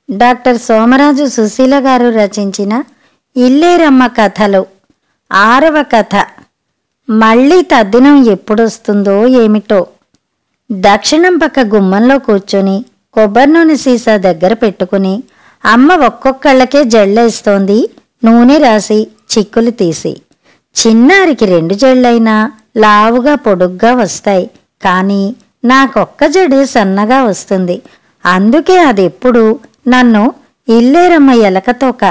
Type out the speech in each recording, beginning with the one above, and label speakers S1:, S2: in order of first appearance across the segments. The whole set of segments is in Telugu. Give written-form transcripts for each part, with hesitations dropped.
S1: డాక్టర్ సోమరాజు సుశీల గారు రచించిన ఇల్లేరమ్మ కథలు 6వ కథ. మళ్ళీ తద్దినం ఎప్పుడొస్తుందో ఏమిటో. దక్షిణం పక్క గుమ్మంలో కూర్చొని కొబ్బరి నూనె సీసా దగ్గర పెట్టుకుని అమ్మ ఒక్కొక్కళ్ళకే జళ్ళేస్తోంది, నూనె రాసి చిక్కులు తీసి. చిన్నారికి 2 జళ్ళైనా లావుగా పొడుగ్గా వస్తాయి, కానీ నాకొక్క జడే సన్నగా వస్తుంది. అందుకే అదెప్పుడు నన్ను ఇల్లేరమ్మ ఎలకతోక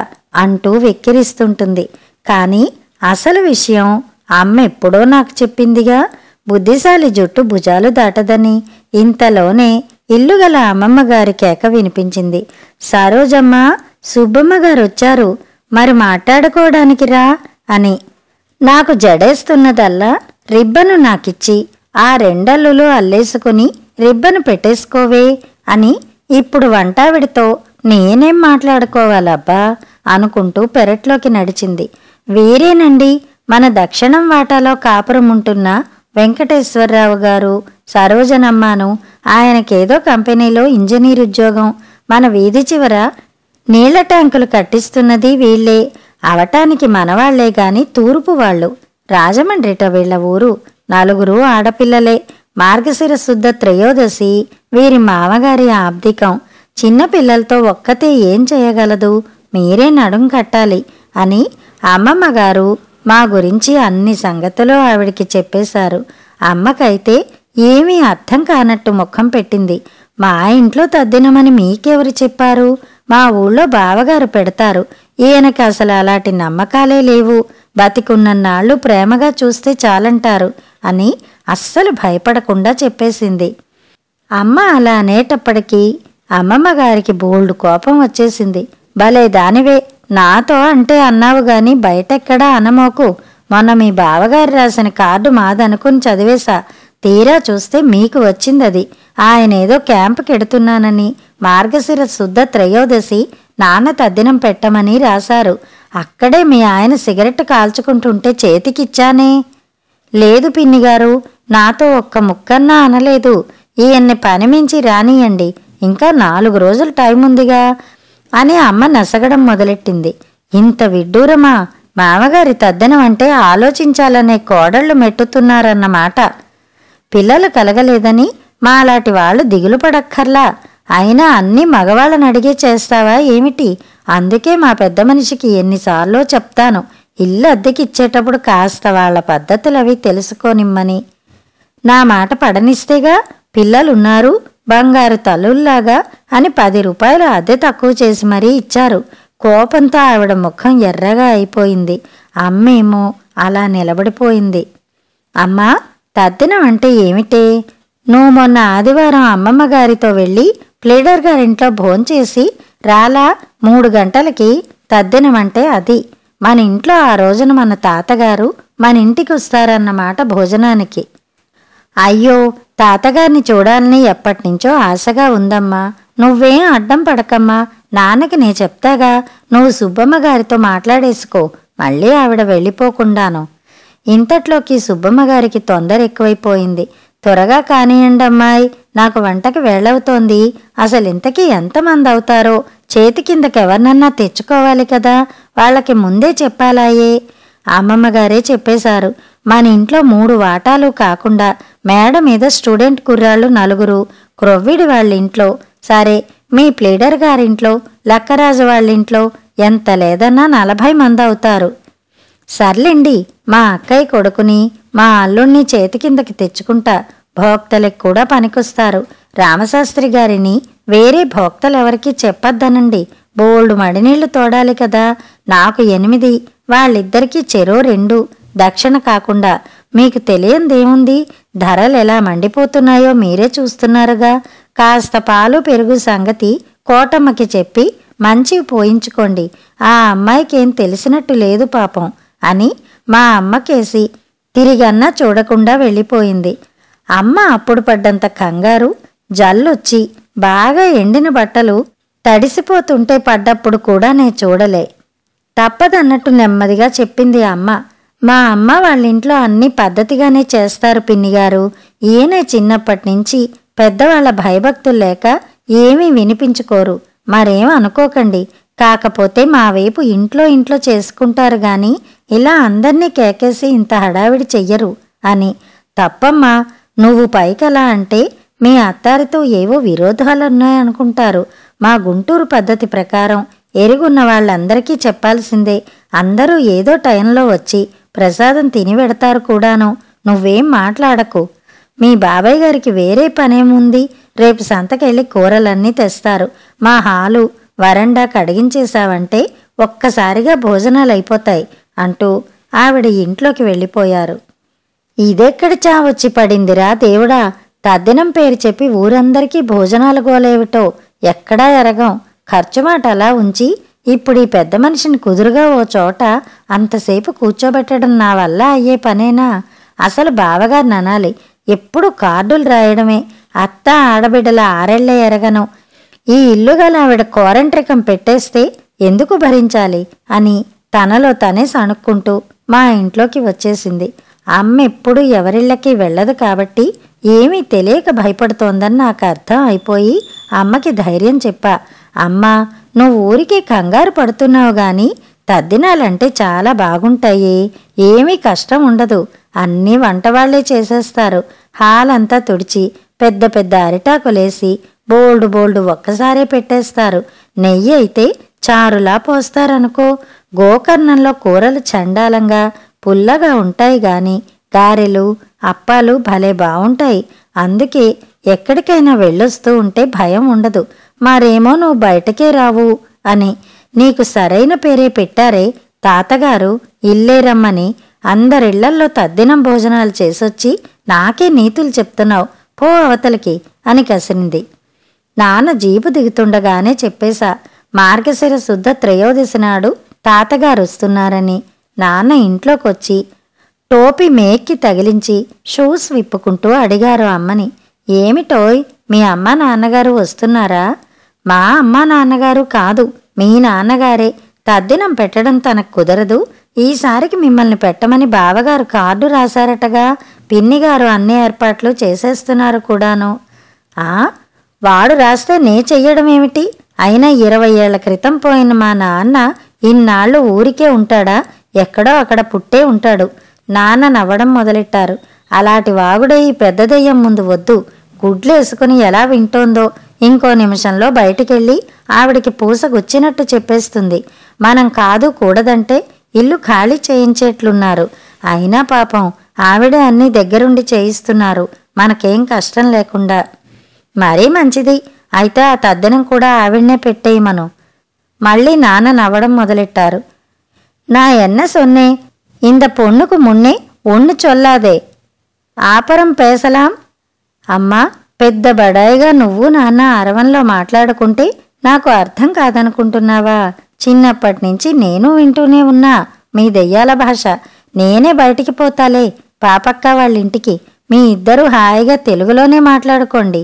S1: అంటూ వెక్కిరిస్తుంటుంది. కానీ అసలు విషయం అమ్మ ఎప్పుడో నాకు చెప్పిందిగా. బుద్ధిశాలి జుట్టు భుజాలు దాటదని. ఇంతలోనే ఇల్లుగల అమ్మమ్మ గారి కేక వినిపించింది. సరోజమ్మ, సుబ్బమ్మ గారు వచ్చారు, మరి మాట్లాడుకోవడానికి రా అని. నాకు జడేస్తున్నదల్లా రిబ్బను నాకిచ్చి ఆ 2 అల్లులు అల్లేసుకుని రిబ్బను పెట్టేసుకోవే అని ఇప్పుడు వంటావిడితో నేనేం మాట్లాడుకోవాలబ్బా అనుకుంటూ పెరట్లోకి నడిచింది. వీరేనండి మన దక్షిణం వాటాలో కాపురం ఉంటున్న వెంకటేశ్వరరావు గారు. సరోజనమ్మను. ఆయనకేదో కంపెనీలో ఇంజనీర్ ఉద్యోగం. మన వీధి చివర నీళ్ల ట్యాంకులు కట్టిస్తున్నది వీళ్లే. అవటానికి మనవాళ్లే గాని తూర్పు వాళ్ళు. రాజమండ్రిట వీళ్ల ఊరు. 4 ఆడపిల్లలే. మార్గశిర శుద్ధ త్రయోదశి వీరి మామగారి ఆబ్దికం. చిన్నపిల్లలతో ఒక్కతే ఏం చేయగలదు, మీరే నడుం కట్టాలి అని అమ్మమ్మగారు మా గురించి అన్ని సంగతులు ఆవిడికి చెప్పేశారు. అమ్మకైతే ఏమీ అర్థం కానట్టు ముఖం పెట్టింది. మా ఇంట్లో తద్దినమని మీకెవరు చెప్పారు? మా ఊళ్ళో బావగారు పెడతారు. ఈయనకి అసలు అలాంటి నమ్మకాలే లేవు. బతికున్నన్నాళ్ళు ప్రేమగా చూస్తే చాలంటారు అని అస్సలు భయపడకుండా చెప్పేసింది. అమ్మ అలా అనేటప్పటికీ అమ్మమ్మగారికి బోల్డు కోపం వచ్చేసింది. భలే దానివే, నాతో అంటే అన్నావు గాని బయటెక్కడా అనమోకు. మొన్న మీ బావగారు రాసిన కార్డు మాదనుకుని చదివేశా. తీరా చూస్తే మీకు వచ్చిందది. ఆయనేదో క్యాంపుకెడుతున్నానని మార్గశిర శుద్ధ త్రయోదశి నాన్న తద్దినం పెట్టమని రాశారు. అక్కడే మీ ఆయన సిగరెట్ కాల్చుకుంటుంటే చేతికిచ్చానే. లేదు పిన్నిగారు, నాతో ఒక్క ముక్కన్నా అనలేదు. ఈయన్ని పనిమించి రానియండి, ఇంకా 4 రోజులు టైం ఉందిగా అని అమ్మ నసగడం మొదలెట్టింది. ఇంత విడ్డూరమా? మామగారి తద్దినం అంటే ఆలోచించాలనే కోడళ్లు మెట్టుతున్నారన్నమాట. పిల్లలు కలగలేదని మాలాంటి వాళ్ళు దిగులు పడక్కర్లా. అయినా అన్నీ మగవాళ్ళని అడిగే చేస్తావా ఏమిటి? అందుకే మా పెద్ద మనిషికి ఎన్నిసార్లో చెప్తాను, ఇల్లు అద్దెకిచ్చేటప్పుడు కాస్త వాళ్ల పద్ధతులవి తెలుసుకోనిమ్మని. నా మాట పడనిస్తేగా. పిల్లలున్నారు, బంగారు తల్లుల్లాగా అని 10 రూపాయలు అద్దె తక్కువ చేసి మరీ ఇచ్చారు. కోపంతో ఆవిడ ముఖం ఎర్రగా అయిపోయింది. అమ్మేమో అలా నిలబడిపోయింది. అమ్మా, తద్దినం అంటే ఏమిటే? నువ్వు మొన్న ఆదివారం అమ్మమ్మ గారితో వెళ్ళి ప్లీడర్ గారింట్లో భోంచేసి రాలా? 3 గంటలకి తద్దినమంటే అది. మన ఇంట్లో ఆ రోజున మన తాతగారు మన ఇంటికి వస్తారన్నమాట భోజనానికి. అయ్యో, తాతగారిని చూడాలని ఎప్పటినుంచో ఆశగా ఉందమ్మా. నువ్వేం అడ్డం పడకమ్మా, నాన్నకి నే చెప్తాగా. నువ్వు సుబ్బమ్మ గారితో మాట్లాడేసుకో, మళ్ళీ ఆవిడ వెళ్ళిపోకుండాను. ఇంతట్లోకి సుబ్బమ్మ గారికి తొందర ఎక్కువైపోయింది. త్వరగా కానియండమ్మాయి, నాకు వంటకి వేళవుతోంది. అసలింతకీ ఎంతమంది అవుతారో, చేతి కిందకెవరినన్నా తెచ్చుకోవాలి కదా, వాళ్ళకి ముందే చెప్పాలాయే. అమ్మమ్మగారే చెప్పేశారు. మన ఇంట్లో 3 వాటాలు కాకుండా మేడ మీద స్టూడెంట్ కుర్రాళ్ళు 4, క్రొవ్విడి వాళ్ళింట్లో, సరే మీ ప్లీడర్ గారింట్లో, లక్కరాజు వాళ్ళింట్లో ఎంత లేదన్నా 40 మంది అవుతారు. సర్లేండి, మా అక్కయ్య కొడుకుని మా అల్లుణ్ణి చేతి కిందకి తెచ్చుకుంటా. భోక్తలకు కూడా పనికొస్తారు. రామశాస్త్రి గారిని వేరే భోక్తలెవరికి చెప్పొద్దనండి. బోల్డు మడినీళ్లు తోడాలి కదా. నాకు 8, వాళ్ళిద్దరికీ చెరో 2, దక్షిణ కాకుండా. మీకు తెలియందేముంది? ధరలెలా మండిపోతున్నాయో మీరే చూస్తున్నారుగా. కాస్త పాలు పెరుగు సంగతి కోటమ్మకి చెప్పి మంచివి పోయించుకోండి. ఆ అమ్మాయికేం తెలిసినట్టు లేదు పాపం అని మా అమ్మకేసి తిరిగన్నా చూడకుండా వెళ్ళిపోయింది. అమ్మ అప్పుడు పడ్డంత కంగారు, జల్లొచ్చి బాగా ఎండిన బట్టలు తడిసిపోతుంటే పడ్డప్పుడు కూడా నే చూడలే. తప్పదన్నట్టు నెమ్మదిగా చెప్పింది అమ్మ. మా అమ్మ వాళ్ళ ఇంట్లో అన్నీ పద్ధతిగానే చేస్తారు పిన్నిగారు. ఈయనే చిన్నప్పటి నుంచి పెద్దవాళ్ల భయభక్తులు లేక ఏమీ వినిపించుకోరు. మరేం అనుకోకండి. కాకపోతే మా వైపు ఇంట్లో చేసుకుంటారు గాని ఇలా అందర్నీ కేకేసి ఇంత హడావిడి చెయ్యరు అని. తప్పమ్మా, నువ్వు పైకలా అంటే మీ అత్తారితో ఏవో విరోధాలున్నాయనుకుంటారు. మా గుంటూరు పద్ధతి ప్రకారం ఎరుగున్న వాళ్ళందరికీ చెప్పాల్సిందే. అందరూ ఏదో టైంలో వచ్చి ప్రసాదం తిని వెడతారు కూడాను. నువ్వేం మాట్లాడకు. మీ బాబాయ్ గారికి వేరే పనేముంది? రేపు సంతకెళ్ళి కూరలన్నీ తెస్తారు. మా హాలు వరండా కడిగించేశావంటే ఒక్కసారిగా భోజనాలైపోతాయి అంటూ ఆవిడ ఇంట్లోకి వెళ్ళిపోయారు. ఇదెక్కడి చావొచ్చి పడిందిరా దేవుడా! తద్దినం పేరు చెప్పి ఊరందరికీ భోజనాలు గోలేవిటో ఎక్కడా ఎరగం. ఖర్చు మాట అలా ఉంచి ఇప్పుడు ఈ పెద్ద మనిషిని కుదురుగా ఓ చోట అంతసేపు కూర్చోబెట్టడం నా వల్ల అయ్యే పనేనా? అసలు బావగారిని అనాలి. ఎప్పుడు కార్డులు రాయడమే. అత్త ఆడబిడ్డల ఆరెళ్లే ఎరగను. ఈ ఇల్లు గల ఆవిడ కోరంట్రికం పెట్టేస్తే ఎందుకు భరించాలి అని తనలో తనే సణుక్కుంటూ మా ఇంట్లోకి వచ్చేసింది. అమ్మ ఎప్పుడు ఎవరిళ్ళకి వెళ్ళదు కాబట్టి ఏమీ తెలియక భయపడుతోందని నాకు అర్థం అయిపోయి అమ్మకి ధైర్యం చెప్పా. అమ్మా, నువ్వు ఊరికే కంగారు పడుతున్నావు గాని తద్దినాలంటే చాలా బాగుంటాయి. ఏమీ కష్టం ఉండదు. అన్నీ వంటవాళ్లే చేసేస్తారు. హాలంతా తుడిచి పెద్ద పెద్ద అరిటాకులేసి బోల్డు ఒక్కసారే పెట్టేస్తారు. నెయ్యి అయితే చారులా పోస్తారనుకో. గోకర్ణంలో కూరలు చండాలంగా పుల్లగా ఉంటాయి గాని గారెలు అప్పాలు భలే బావుంటాయి. అందుకే ఎక్కడికైనా వెళ్ళొస్తూ ఉంటే భయం ఉండదు. మరేమో నువ్వు బయటకే రావు అని నీకు సరైన పేరే పెట్టారే తాతగారు. ఇల్లేరమ్మని అందరిళ్లల్లో తద్దినం భోజనాలు చేసొచ్చి నాకే నీతులు చెప్తున్నావు. పో అవతలికి అని కసిరింది. నాన్న జీపు దిగుతుండగానే చెప్పేశా. మార్గశిర శుద్ధ త్రయోదశి నాడు తాతగారు వస్తున్నారని. నాన్న ఇంట్లోకొచ్చి టోపీ మేక్కి తగిలించి షూస్ విప్పుకుంటూ అడిగారు అమ్మని. ఏమిటోయ్, మీ అమ్మ నాన్నగారు వస్తున్నారా? మా అమ్మ నాన్నగారు కాదు, మీ నాన్నగారే. తద్దినం పెట్టడం తనకు కుదరదు. ఈసారికి మిమ్మల్ని పెట్టమని బావగారు కార్డు రాశారటగా. పిన్నిగారు అన్ని ఏర్పాట్లు చేసేస్తున్నారు కూడాను. వాడు రాస్తే నే చెయ్యడమేమిటి? అయినా 20 ఏళ్ల క్రితం పోయిన మా నాన్న ఇన్నాళ్ళు ఊరికే ఉంటాడా? ఎక్కడో అక్కడ పుట్టే ఉంటాడు. నాన్న నవ్వడం మొదలెట్టారు. అలాంటి వాగుడే ఈ పెద్ద దెయ్యం ముందు వద్దు. గుడ్లేసుకుని ఎలా వింటోందో. ఇంకో నిమిషంలో బయటికెళ్ళి ఆవిడికి పూసగుచ్చినట్టు చెప్పేస్తుంది. మనం కాదు కూడదంటే ఇల్లు ఖాళీ చేయించేట్లున్నారు. అయినా పాపం ఆవిడే అన్నీ దగ్గరుండి చేయిస్తున్నారు, మనకేం కష్టం లేకుండా. మరీ మంచిది. అయితే ఆ తద్దినం కూడా ఆవిడ్నే పెట్టేయమను. మళ్ళీ నాన్న నవ్వడం మొదలెట్టారు. నా ఎన్న సొన్నే, ఇంద పొన్నుకు మున్నే ఒన్ను చొల్లాదే ఆపరం పేసలాం. అమ్మా, పెద్ద బడాయిగా నువ్వు నాన్న అరవంలో మాట్లాడుకుంటే నాకు అర్థం కాదనుకుంటున్నావా? చిన్నప్పటి నుంచి నేను వింటూనే ఉన్నా మీ దెయ్యాల భాష. నేనే బయటికి పోతాలే పాపక్క వాళ్ళింటికి. మీ ఇద్దరూ హాయిగా తెలుగులోనే మాట్లాడుకోండి.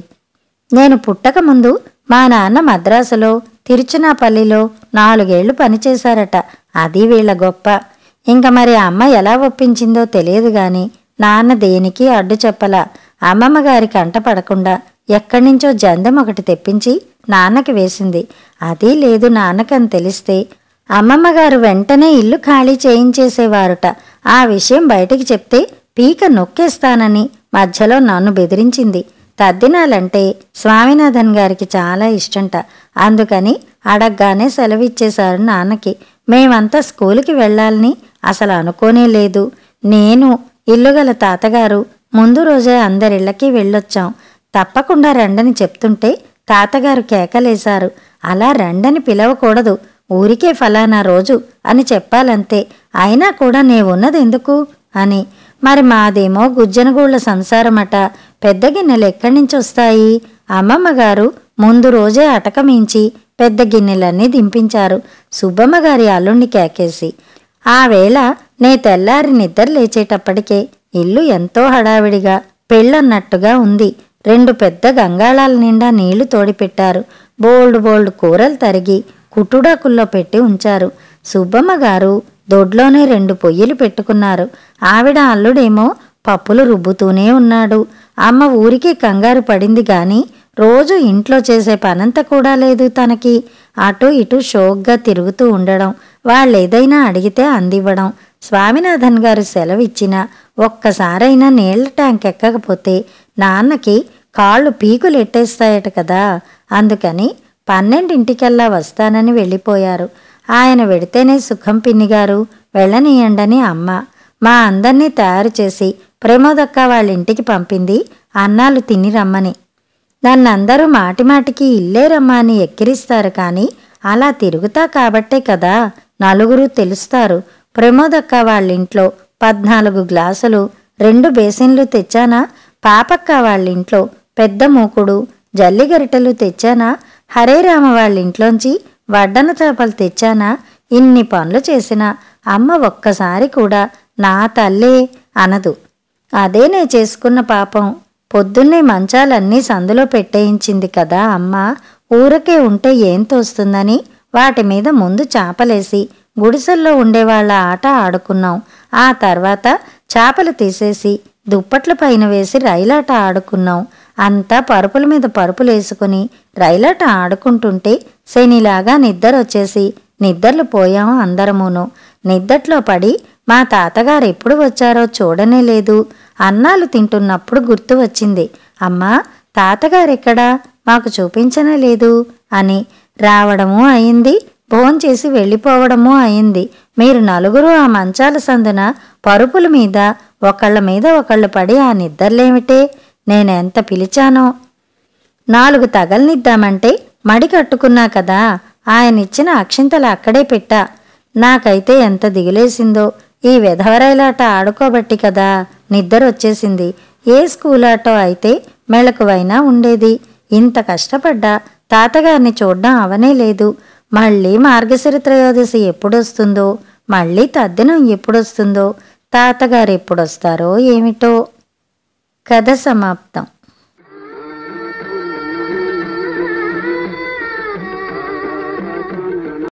S1: నేను పుట్టక ముందు మా నాన్న మద్రాసులో తిరుచునాపల్లిలో 4 ఏళ్లు పనిచేశారట. అది వీళ్ళ గొప్ప. ఇంక మరి అమ్మ ఎలా ఒప్పించిందో తెలియదు గాని నాన్న దేనికి అడ్డు చెప్పలా. అమ్మమ్మ గారి కంట పడకుండా ఎక్కడ్నించో జందెం ఒకటి తెప్పించి నాన్నకి వేసింది. అదీ లేదు నాన్నకని తెలిస్తే అమ్మమ్మగారు వెంటనే ఇల్లు ఖాళీ చేయించేసేవారుట. ఆ విషయం బయటికి చెప్తే పీక నొక్కేస్తానని మధ్యలో నన్ను బెదిరించింది. తద్దినాలంటే స్వామినాథన్ గారికి చాలా ఇష్టంట. అందుకని అడగ్గానే సెలవిచ్చేశారు నాన్నకి. మేమంతా స్కూలుకి వెళ్ళాలని అసలు అనుకోనే లేదు. నేను ఇల్లుగల తాతగారు ముందు రోజే అందరిళ్ళకి వెళ్ళొచ్చాం. తప్పకుండా రండని చెప్తుంటే తాతగారు కేకలేశారు. అలా రండని పిలవకూడదు, ఊరికే ఫలానా రోజు అని చెప్పాలంతే. అయినా కూడా నేవున్నదెందుకు అని. మరి మాదేమో గుజ్జనగూళ్ల సంసారమట. పెద్ద గిన్నెలు ఎక్కడ్నించొస్తాయి? అమ్మమ్మగారు ముందు రోజే అటకమించి పెద్ద గిన్నెలన్నీ దింపించారు సుబ్బమ్మగారి అల్లుణ్ణి కేకేసి. ఆ వేళ నే తెల్లారి నిద్ర లేచేటప్పటికే ఇల్లు ఎంతో హడావిడిగా పెళ్ళన్నట్టుగా ఉంది. 2 పెద్ద గంగాళాల నిండా నీళ్లు తోడిపెట్టారు. బోల్డు కూరలు తరిగి కుట్టుడాకుల్లో పెట్టి ఉంచారు. సుబ్బమ్మగారు దొడ్లోనే 2 పొయ్యిలు పెట్టుకున్నారు. ఆవిడ అల్లుడేమో పప్పులు రుబ్బుతూనే ఉన్నాడు. అమ్మ ఊరికి కంగారు పడింది గాని రోజు ఇంట్లో చేసే పనంత కూడా లేదు తనకి. అటు ఇటు షోక్గా తిరుగుతూ ఉండడం, వాళ్ళేదైనా అడిగితే అందివ్వడం. స్వామినాథన్ గారు సెలవిచ్చినా ఒక్కసారైనా నీళ్ల ట్యాంక్ ఎక్కకపోతే నాన్నకి కాళ్ళు పీకులెట్టేస్తాయట కదా. అందుకని 12ంటికల్లా వస్తానని వెళ్ళిపోయారు. ఆయన వెడితేనే సుఖం పిన్నిగారు, వెళ్ళనీయండని అమ్మ. మా అందర్నీ తయారు చేసి ప్రమోదక్క వాళ్ళింటికి పంపింది అన్నాలు తిని రమ్మని. నన్నందరూ మాటిమాటికి ఇల్లేరమ్మా అని ఎక్కిరిస్తారు కానీ అలా తిరుగుతా కాబట్టే కదా నలుగురు తెలుస్తారు. ప్రమోదక్క వాళ్ళింట్లో 14 గ్లాసులు 2 బేసిన్లు తెచ్చానా. పాపక్క వాళ్ళింట్లో పెద్ద మూకుడు జల్లిగరిటెలు తెచ్చానా. హరేరామ వాళ్ళింట్లోంచి వడ్డన చేపలు తెచ్చానా. ఇన్ని పనులు చేసినా అమ్మ ఒక్కసారి కూడా నా తల్లే అనదు. అదే నే చేసుకున్న పాపం. పొద్దున్నే మంచాలన్నీ సందులో పెట్టేయించింది కదా అమ్మ. ఊరకే ఉంటే ఏం తోస్తుందని వాటి మీద ముందు చాపలేసి గుడిసెల్లో ఉండేవాళ్ల ఆట ఆడుకున్నాం. ఆ తర్వాత చాపలు తీసేసి దుప్పట్ల పైన వేసి రైలాట ఆడుకున్నాం. అంతా పరుపుల మీద పరుపులేసుకుని రైలాట ఆడుకుంటుంటే శనిలాగా నిద్రొచ్చేసి నిద్రలు పోయాం అందరమును. నిద్దట్లో పడి మా తాతగారు ఎప్పుడు వచ్చారో చూడనే లేదు. అన్నాలు తింటున్నప్పుడు గుర్తు వచ్చింది. అమ్మా, తాతగారెక్కడా, మాకు చూపించనే లేదు అని. రావడమూ అయింది, భోంచేసి వెళ్ళిపోవడమూ అయింది. మీరు నలుగురు ఆ మంచాల సందున పరుపుల మీద ఒకళ్ళ మీద ఒకళ్ళు పడి ఆ నిద్రలేమిటే. నేనెంత పిలిచానో. 4 తగలనిద్దామంటే మడి కట్టుకున్నా కదా. ఆయనిచ్చిన అక్షింతలు అక్కడే పెట్టా. నాకైతే ఎంత దిగులేసిందో. ఈ వెధవరైలాట ఆడుకోబట్టి కదా నిద్రొచ్చేసింది. ఏ స్కూలాటో అయితే మెళకువైనా ఉండేది. ఇంత కష్టపడ్డా తాతగారిని చూడ్డం అవనే లేదు. మళ్ళీ మార్గశిర త్రయోదశి ఎప్పుడొస్తుందో, మళ్ళీ తద్దినం ఎప్పుడొస్తుందో, తాతగారు ఎప్పుడొస్తారో ఏమిటో. కథ సమాప్తం.